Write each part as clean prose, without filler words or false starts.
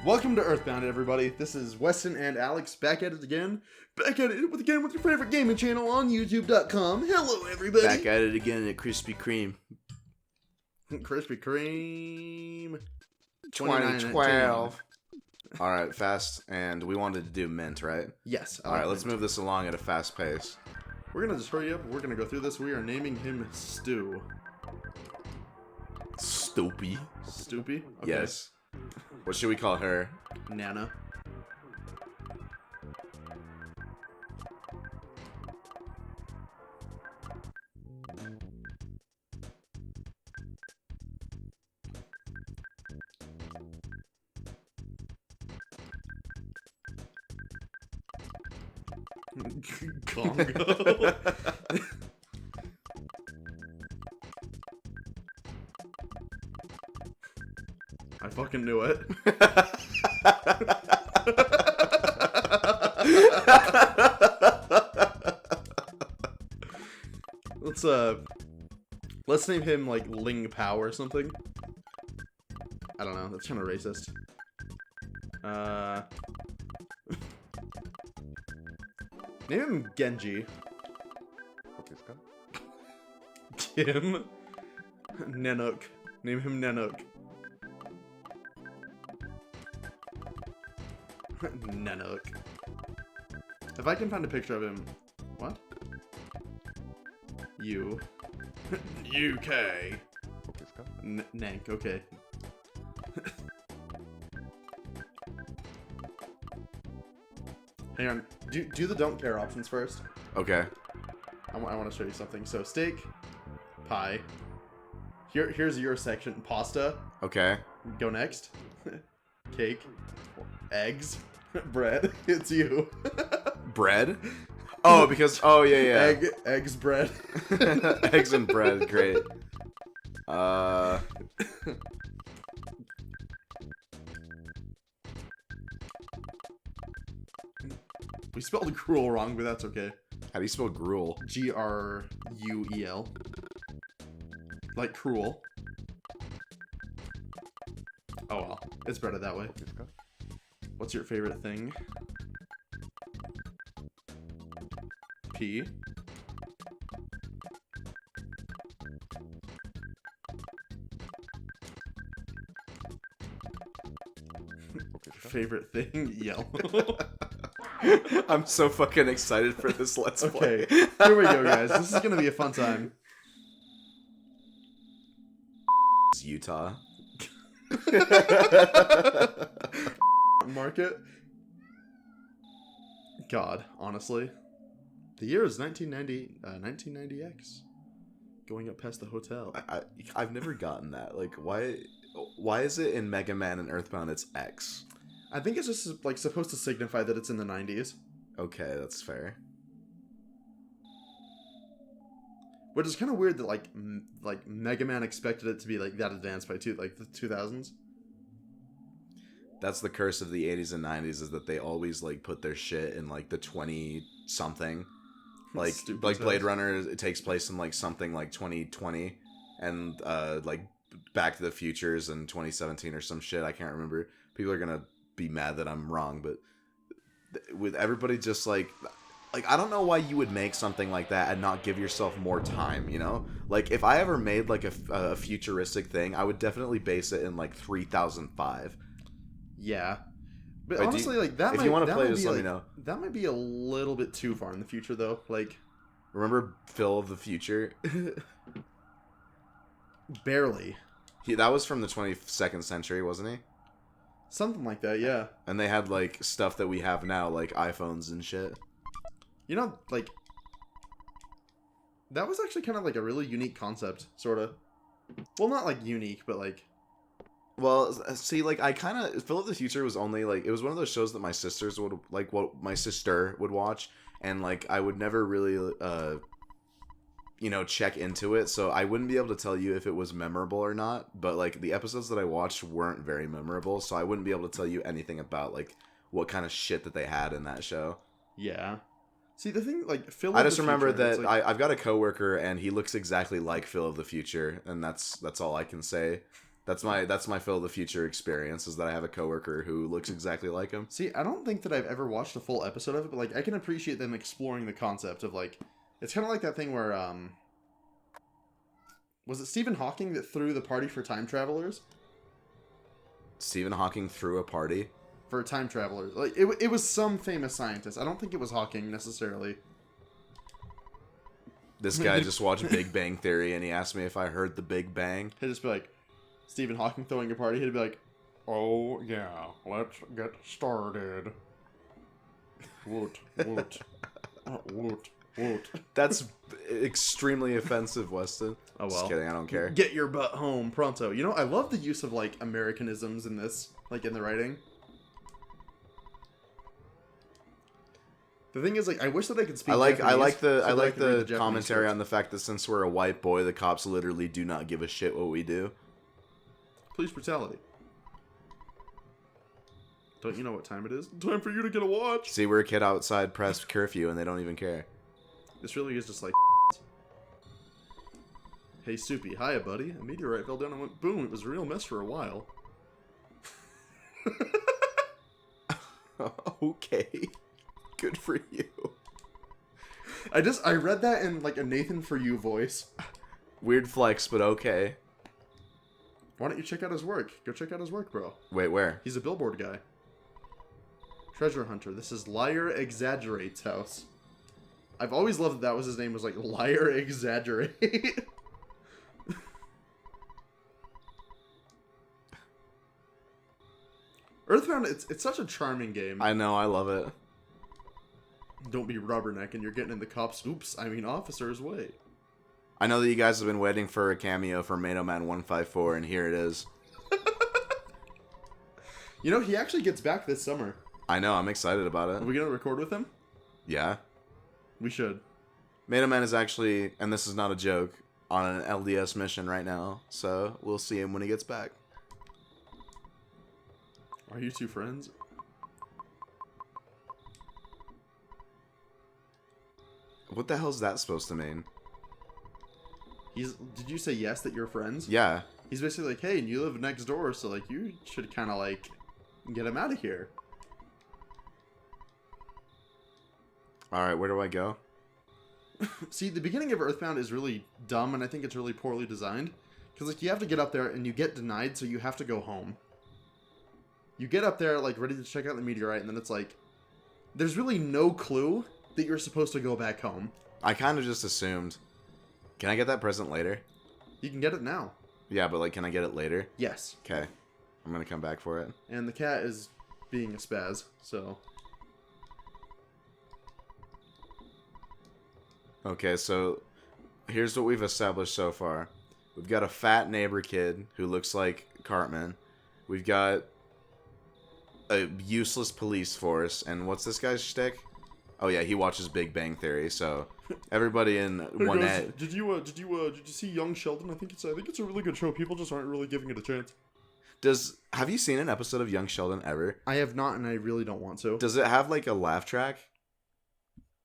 Welcome to Earthbound, everybody. This is Weston and Alex back at it again. Back at it with your favorite gaming channel on YouTube.com. Hello, everybody. Back at it again at Krispy Kreme. Krispy Kreme. 2012. Alright, fast. And we wanted to do mint, right? Yes. Alright, let's move this along at a fast pace. We're going to just hurry up. We're going to go through this. We are naming him Stu. Stupy. Stupy? Okay. Yes. What should we call her? Nana. Congo. I fucking knew it. Let's name him like Ling Pao or something. I don't know, that's kind of racist. Name him Genji. Kim Nanook. Name him Nanook. Nanook. If I can find a picture of him. What? You. UK. Nank, okay. Hang on. Do the don't care options first. Okay. I want to show you something. So, steak, pie. Here's your section. Pasta. Okay. Go next. Cake. Eggs. Bread. It's you. Bread? Oh, because... Oh, yeah. Eggs, bread. Eggs and bread. Great. We spelled gruel wrong, but that's okay. How do you spell gruel? Gruel. Like cruel. Oh well, it's better that way. What's your favorite thing? P. Favorite thing? Yellow. I'm so fucking excited for this Let's Play. Okay, here we go, guys. This is gonna be a fun time. It's Utah. Market. God, honestly. The year is 1990X. Going up past the hotel. I've never gotten that. Like, why is it in Mega Man and Earthbound it's X? I think it's just, like, supposed to signify that it's in the 90s. Okay, that's fair. Which is kind of weird that, like Mega Man expected it to be, like, that advanced by, the 2000s. That's the curse of the 80s and 90s, is that they always, like, put their shit in, like, the 20-something. Like, Blade Runner, it takes place in, like, something like 2020. And, like, Back to the Future's in 2017 or some shit. I can't remember. People are gonna be mad that I'm wrong, but with everybody just, like, I don't know why you would make something like that and not give yourself more time, you know? Like, if I ever made, like, a futuristic thing, I would definitely base it in, like, 3005. Yeah. But honestly, like, that if might... you want to play this, let me know. That might be a little bit too far in the future, though. Like... Remember Phil of the Future? Barely. That was from the 22nd century, wasn't he? Something like that, yeah. And they had, like, stuff that we have now, like iPhones and shit. You know, like... That was actually kind of, like, a really unique concept, sort of. Well, not, like, unique, but, like... Well, see, like, I kind of... Phil of the Future was only, like... It was one of those shows that my sisters would... Like, what my sister would watch. And, like, I would never really, you know, check into it. So I wouldn't be able to tell you if it was memorable or not. But, like, the episodes that I watched weren't very memorable. So I wouldn't be able to tell you anything about, like, what kind of shit that they had in that show. Yeah. See, the thing, like, Phil I of just the remember Future, that like... I've got a coworker, and he looks exactly like Phil of the Future. And that's all I can say. That's my Phil of the Future experience, is that I have a coworker who looks exactly like him. See, I don't think that I've ever watched a full episode of it, but like I can appreciate them exploring the concept of like, it's kind of like that thing where was it Stephen Hawking that threw the party for time travelers? Stephen Hawking threw a party for time travelers. Like it was some famous scientist. I don't think it was Hawking necessarily. This guy just watched Big Bang Theory and he asked me if I heard the Big Bang. He'd just be like, Stephen Hawking throwing a party. He'd be like, "Oh yeah, let's get started." Woot woot, woot woot. That's extremely offensive, Weston. Oh well. Just kidding. I don't care. Get your butt home pronto. You know, I love the use of like Americanisms in this, like in the writing. The thing is, like, I wish that I could speak. I like Japanese the commentary on the fact that since we're a white boy, the cops literally do not give a shit what we do. Police brutality. Don't you know what time it is? Time for you to get a watch. See, we're a kid outside press curfew, and they don't even care. This really is just like. Hey, Stupy. Hiya, buddy. A meteorite fell down and went boom. It was a real mess for a while. Okay. Good for you. I read that in like a Nathan For You voice. Weird flex, but okay. Why don't you check out his work? Go check out his work, bro. Wait, where? He's a billboard guy. Treasure Hunter. This is Liar Exaggerate's house. I've always loved that was his name, was like Liar Exaggerate. Earthbound, it's such a charming game. I know, I love it. Don't be rubbernecking, you're getting in the cops' officer's way. I know that you guys have been waiting for a cameo for Mato Man 154, and here it is. You know, he actually gets back this summer. I know, I'm excited about it. Are we going to record with him? Yeah. We should. Mato Man is actually, and this is not a joke, on an LDS mission right now, so we'll see him when he gets back. Are you two friends? What the hell is that supposed to mean? Did you say yes that you're friends? Yeah. He's basically like, hey, and you live next door, so like you should kind of like get him out of here. Alright, where do I go? See, the beginning of Earthbound is really dumb, and I think it's really poorly designed. Because like you have to get up there, and you get denied, so you have to go home. You get up there, like, ready to check out the meteorite, and then it's like, there's really no clue that you're supposed to go back home. I kind of just assumed. Can I get that present later? You can get it now. Yeah, but, like, can I get it later? Yes. Okay. I'm gonna come back for it. And the cat is being a spaz, so... Okay, so here's what we've established so far. We've got a fat neighbor kid who looks like Cartman. We've got a useless police force, and what's this guy's shtick? Oh yeah, he watches Big Bang Theory. So everybody in one net. Did you see Young Sheldon? I think it's a really good show. People just aren't really giving it a chance. Have you seen an episode of Young Sheldon ever? I have not, and I really don't want to. Does it have like a laugh track?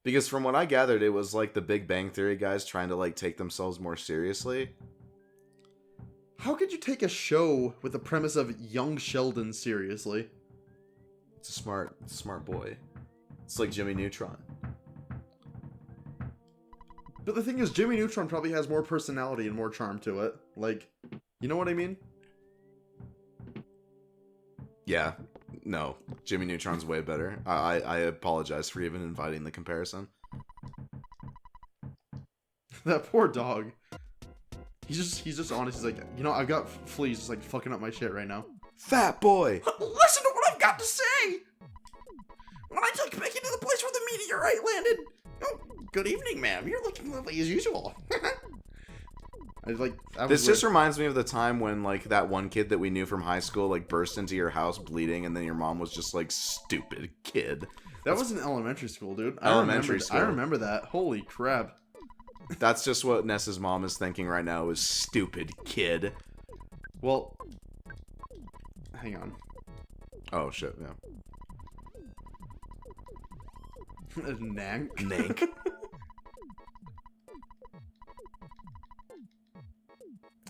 Because from what I gathered, it was like the Big Bang Theory guys trying to like take themselves more seriously. How could you take a show with the premise of Young Sheldon seriously? It's a smart boy. It's like Jimmy Neutron. But the thing is, Jimmy Neutron probably has more personality and more charm to it. Like, you know what I mean? Yeah. No. Jimmy Neutron's way better. I apologize for even inviting the comparison. That poor dog. He's just honest. He's like, you know, I've got fleas just like fucking up my shit right now. Fat boy! Listen to what I've got to say! When I took Becky to the place where the meteorite landed... Oh, good evening, ma'am. You're looking lovely as usual. This just reminds me of the time when, like, that one kid that we knew from high school, like, burst into your house bleeding, and then your mom was just like, stupid kid. That was in elementary school, dude. Elementary school. I remember that. Holy crap. That's just what Ness's mom is thinking right now, is stupid kid. Well, hang on. Oh, shit, yeah. Nank.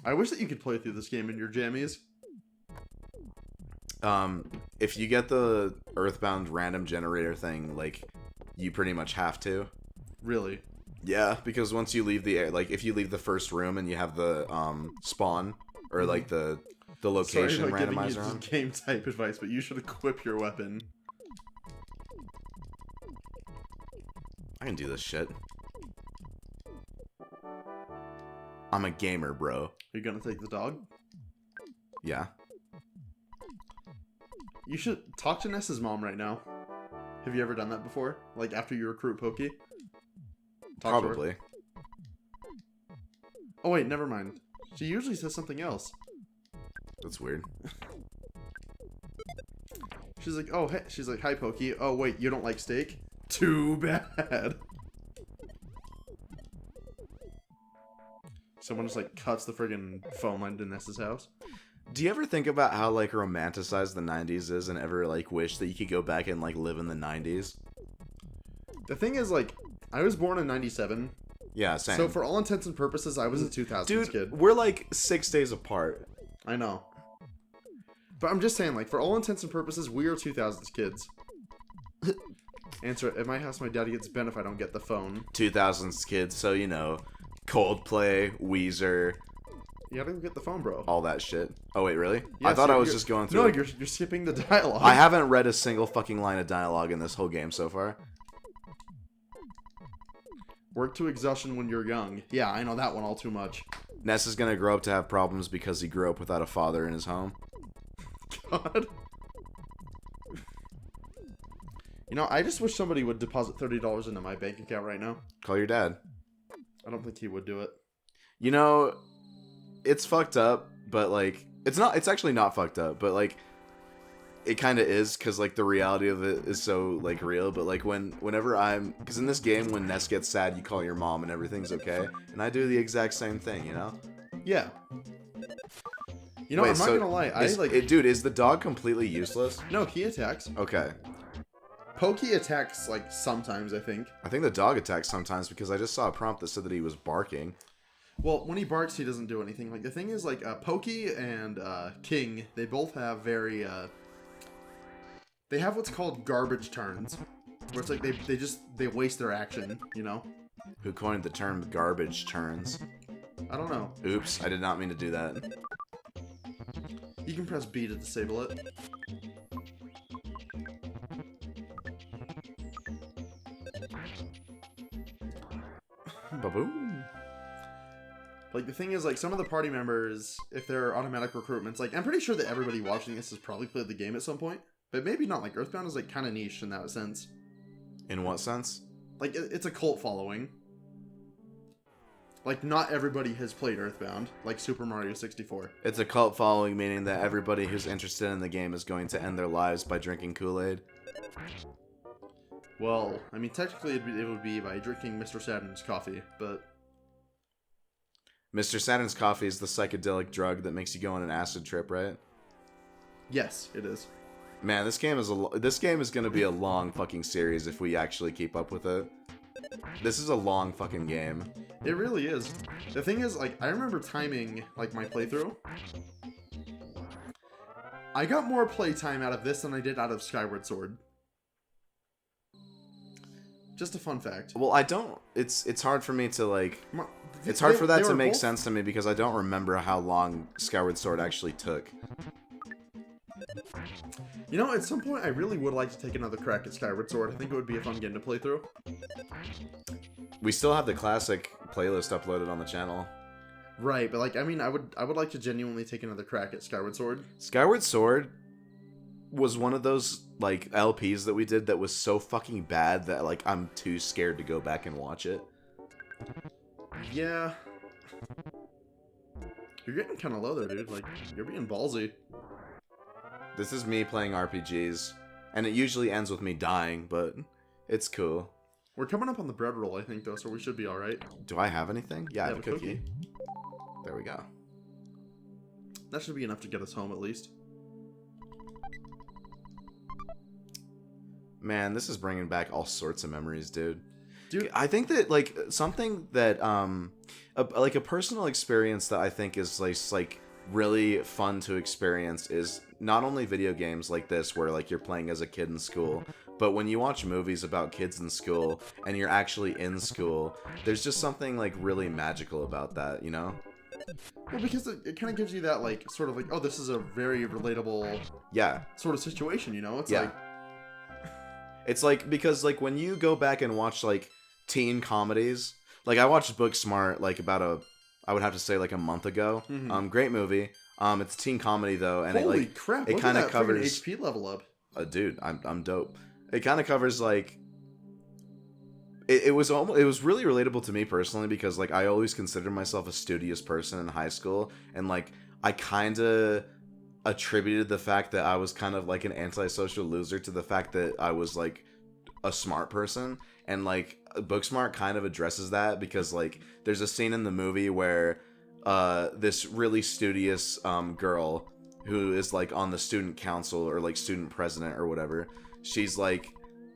I wish that you could play through this game in your jammies. If you get the Earthbound random generator thing, like, you pretty much have to. Really? Yeah, because once you leave the like, if you leave the first room and you have the spawn or like the location Sorry about randomizer giving on. you game type advice, but you should equip your weapon. I can do this shit. I'm a gamer, bro. Are you gonna take the dog? Yeah. You should talk to Ness's mom right now. Have you ever done that before? Like after you recruit Pokey? Talk to her. Probably. Oh wait, never mind. She usually says something else. That's weird. She's like, oh, hey. She's like, hi, Pokey. Oh, wait, you don't like steak? Too bad. Someone just, like, cuts the friggin' phone line to Ness's house. Do you ever think about how, like, romanticized the 90s is and ever, like, wish that you could go back and, like, live in the 90s? The thing is, like, I was born in 97. Yeah, same. So, for all intents and purposes, I was a 2000s kid. We're, like, 6 days apart. I know. But I'm just saying, like, for all intents and purposes, we are 2000s kids. Answer it. At my house, my daddy gets bent if I don't get the phone. 2000s kids, so, you know, Coldplay, Weezer. You gotta go get the phone, bro. All that shit. Oh, wait, really? Yeah, I thought so I was just going through. No, it. you're skipping the dialogue. I haven't read a single fucking line of dialogue in this whole game so far. Work to exhaustion when you're young. Yeah, I know that one all too much. Ness is gonna grow up to have problems because he grew up without a father in his home. God. You know, I just wish somebody would deposit $30 into my bank account right now. Call your dad. I don't think he would do it. You know, it's fucked up, but, like, it's actually not fucked up, but, like, it kind of is, because, like, the reality of it is so, like, real, but, like, whenever because in this game, when Ness gets sad, you call your mom and everything's okay, and I do the exact same thing, you know? Yeah. You know, Wait, I'm not gonna lie, dude, is the dog completely useless? No, he attacks. Okay. Pokey attacks, like, sometimes, I think. I think the dog attacks sometimes, because I just saw a prompt that said that he was barking. Well, when he barks, he doesn't do anything. Like, the thing is, like, Pokey and King, they both have very, they have what's called garbage turns. Where it's like, they waste their action, you know? Who coined the term garbage turns? I don't know. Oops, I did not mean to do that. You can press B to disable it. Ba-boom. Like, the thing is, like, some of the party members, if they're automatic recruitments, like, I'm pretty sure that everybody watching this has probably played the game at some point. But maybe not. Like, Earthbound is, like, kind of niche in that sense. In what sense? Like, it's a cult following. Like, not everybody has played Earthbound, like Super Mario 64. It's a cult following, meaning that everybody who's interested in the game is going to end their lives by drinking Kool-Aid. Well, I mean, technically it would be by drinking Mr. Saturn's coffee, but... Mr. Saturn's coffee is the psychedelic drug that makes you go on an acid trip, right? Yes, it is. Man, this game is going to be a long fucking series if we actually keep up with it. This is a long fucking game. It really is. The thing is, like, I remember timing, like, my playthrough. I got more playtime out of this than I did out of Skyward Sword. Just a fun fact. Well, I don't... It's hard for me to, like... It's hard for that to make sense to me because I don't remember how long Skyward Sword actually took. You know, at some point, I really would like to take another crack at Skyward Sword. I think it would be a fun game to play through. We still have the classic playlist uploaded on the channel. Right, but, like, I mean, I would like to genuinely take another crack at Skyward Sword. Skyward Sword was one of those, like, LPs that we did that was so fucking bad that, like, I'm too scared to go back and watch it. Yeah. You're getting kind of low there, dude. Like, you're being ballsy. This is me playing RPGs, and it usually ends with me dying, but it's cool. We're coming up on the bread roll, I think, though, so we should be alright. Do I have anything? Yeah, I have a cookie. There we go. That should be enough to get us home, at least. Man, this is bringing back all sorts of memories, dude. Dude, I think that like something that like a personal experience that I think is like really fun to experience is not only video games like this where like you're playing as a kid in school, but when you watch movies about kids in school and you're actually in school, there's just something like really magical about that, you know? well, because it kind of gives you that like sort of like, oh, this is a very relatable Yeah. sort of situation, you know? It's Yeah. like It's like because like when you go back and watch like teen comedies, like I watched Booksmart like I would have to say like a month ago. Great movie. It's a teen comedy though, and holy it like crap! it Look kind at of that freaking covers. HP level up. Dude, I'm dope. It kind of covers like. It was really relatable to me personally because like I always considered myself a studious person in high school, and like I kind of attributed the fact that I was kind of like an antisocial loser to the fact that I was like a smart person, and like Booksmart kind of addresses that because like there's a scene in the movie where this really studious girl who is like on the student council or like student president or whatever, she's like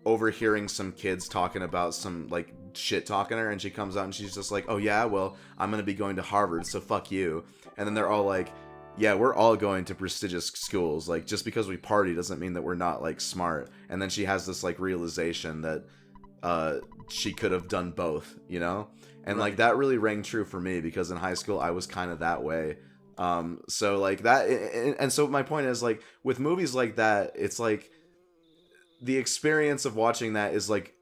overhearing some kids talking about some like shit talking her, and she comes out and she's just like, oh yeah, well I'm gonna be going to Harvard, so fuck you. And then they're all like, yeah, we're all going to prestigious schools. Like, just because we party doesn't mean that we're not, like, smart. And then she has this, like, realization that she could have done both, you know? And, like, that really rang true for me because in high school I was kind of that way. So, like, that... And so my point is, like, with movies like that, it's, like, the experience of watching that is, like,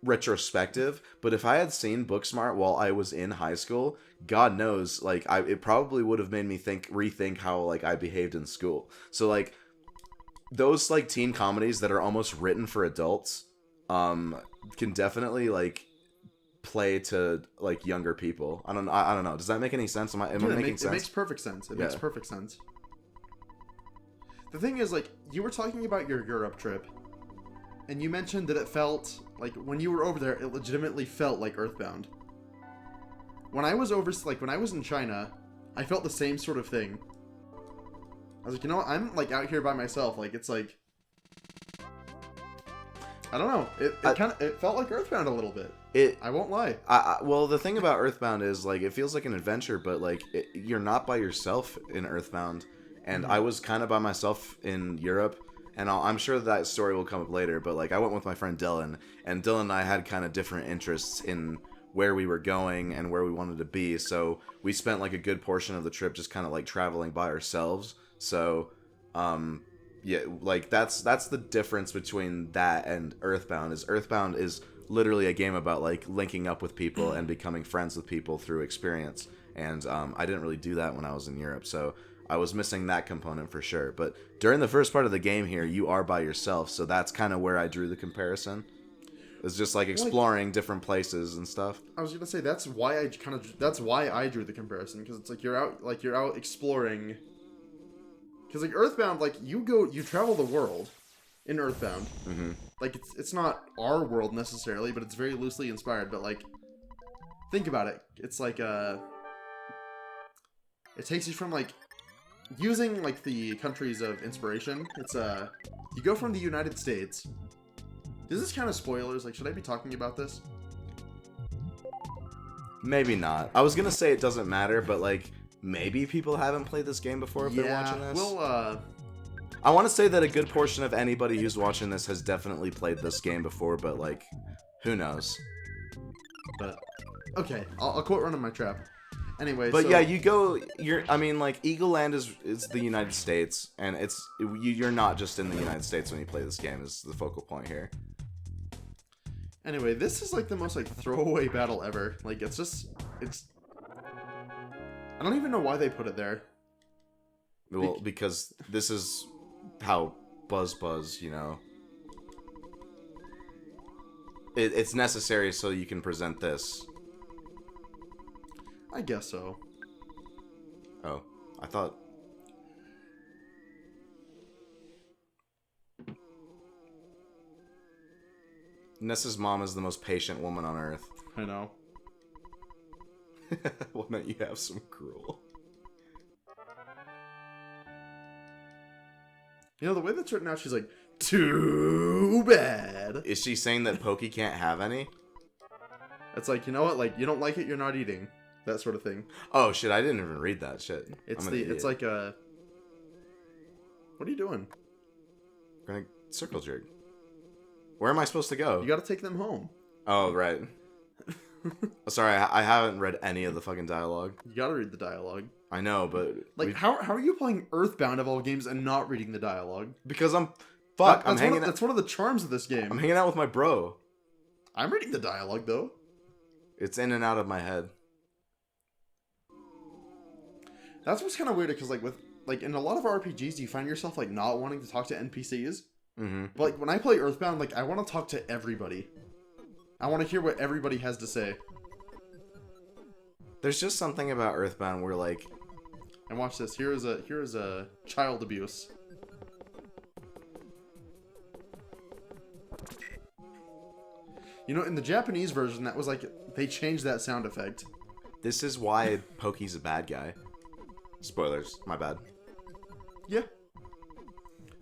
retrospective. But if I had seen Booksmart while I was in high school... God knows, like, it probably would have made me rethink how, like, I behaved in school. So, like, those, like, teen comedies that are almost written for adults, can definitely, like, play to, like, younger people. I don't know. Does that make any sense? Am I making sense? It makes perfect sense. It makes perfect sense. The thing is, like, you were talking about your Europe trip, and you mentioned that it felt, like, when you were over there, it legitimately felt like Earthbound. When I was when I was in China, I felt the same sort of thing. I was like, you know what? I'm, like, out here by myself. Like, it's like... I don't know. It felt like Earthbound a little bit. I won't lie. Well, the thing about Earthbound is, like, it feels like an adventure, but, like, you're not by yourself in Earthbound. And I was kind of by myself in Europe. And I'm sure that story will come up later, but, like, I went with my friend Dylan. And Dylan and I had kind of different interests in... where we were going and where we wanted to be, so we spent like a good portion of the trip just kind of like traveling by ourselves. So yeah, like that's the difference between that and Earthbound. Earthbound is literally a game about like linking up with people and becoming friends with people through experience, and I didn't really do that when I was in Europe, so I was missing that component for sure. But during the first part of the game here, you are by yourself, so that's kind of where I drew the comparison. It's just like exploring different places and stuff. I was gonna say that's why I drew the comparison, because it's like you're out exploring. Because like Earthbound, like you travel the world in Earthbound. Mm-hmm. Like it's not our world necessarily, but it's very loosely inspired. But like, think about it. It's like it takes you from like using like the countries of inspiration. It's you go from the United States. Is this kind of spoilers? Like, should I be talking about this? Maybe not. I was gonna say it doesn't matter, but like maybe people haven't played this game before if they're watching this. Well, I want to say that a good portion of anybody who's watching this has definitely played this game before, but like, who knows? But okay, I'll quote Run on My Trap. Anyway, but so, yeah, I mean, like, Eagle Land is the United States, and you're not just in the United States when you play this game. Is the focal point here. Anyway, this is like the most like throwaway battle ever. Like it's I don't even know why they put it there. Well, because this is how Buzz, you know. It's necessary so you can present this. I guess so. Oh, I thought... Nessa's mom is the most patient woman on Earth. I know. Why don't you have some gruel? You know, the way that's written out, she's like, too bad. Is she saying that Pokey can't have any? It's like, you know what? Like, you don't like it, you're not eating. That sort of thing. Oh shit! I didn't even read that shit. It's like a. What are you doing? We're gonna circle jerk. Where am I supposed to go? You gotta take them home. Oh, right. Sorry, I haven't read any of the fucking dialogue. You gotta read the dialogue. I know, but... Like, how are you playing Earthbound of all games and not reading the dialogue? Because I'm... Fuck, that's one of the charms of this game. I'm hanging out with my bro. I'm reading the dialogue, though. It's in and out of my head. That's what's kind of weird, because, like, in a lot of RPGs, you find yourself, like, not wanting to talk to NPCs. Mm-hmm. But, like, when I play Earthbound, like, I want to talk to everybody. I want to hear what everybody has to say. There's just something about Earthbound where, like... And watch this. Here is a child abuse. You know, in the Japanese version, that was like... They changed that sound effect. This is why Pokey's a bad guy. Spoilers. My bad. Yeah.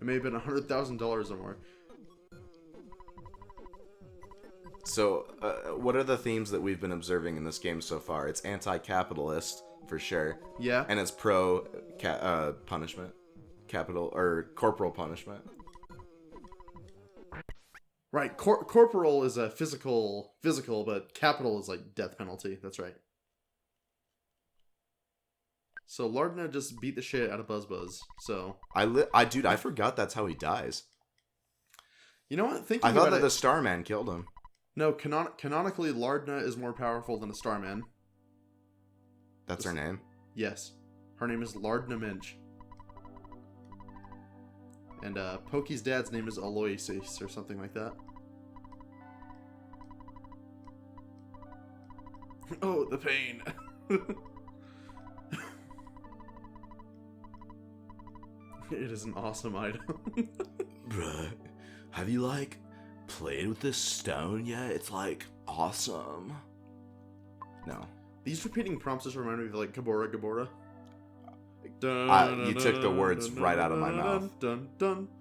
It may have been $100,000 or more. So, what are the themes that we've been observing in this game so far? It's anti-capitalist, for sure. Yeah. And it's punishment. Corporal punishment. Right. Corporal is a physical, but capital is like death penalty. That's right. So Lardna just beat the shit out of Buzz. So Dude, I forgot that's how he dies. You know what? I thought that the Starman killed him. No, canonically, Lardna is more powerful than a Starman. That's her name? Yes. Her name is Lardna Minch. And Pokey's dad's name is Aloysius or something like that. Oh, the pain. It is an awesome item. Bruh, have you, like, played with this stone yet? It's, like, awesome. No. These repeating prompts just remind me of, like, Gabora Gabora. You took the words right out of my mouth.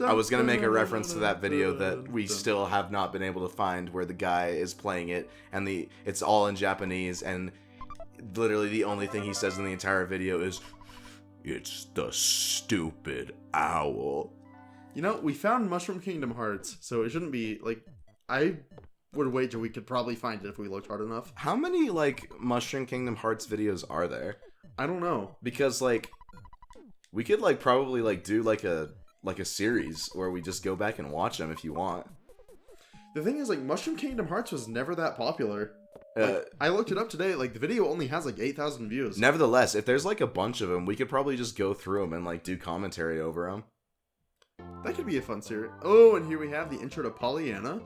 I was going to make a reference to that video that we still have not been able to find where the guy is playing it, and it's all in Japanese, and literally the only thing he says in the entire video is, "It's the stupid owl." You know, we found Mushroom Kingdom Hearts, so it shouldn't be, like, I would wager we could probably find it if we looked hard enough. How many, like, Mushroom Kingdom Hearts videos are there? I don't know. Because, like, we could, like, probably, like, do, like a series where we just go back and watch them if you want. The thing is, like, Mushroom Kingdom Hearts was never that popular. Like, I looked it up today, like, the video only has, like, 8,000 views. Nevertheless, if there's, like, a bunch of them, we could probably just go through them and, like, do commentary over them. That could be a fun series. Oh, and here we have the intro to Pollyanna.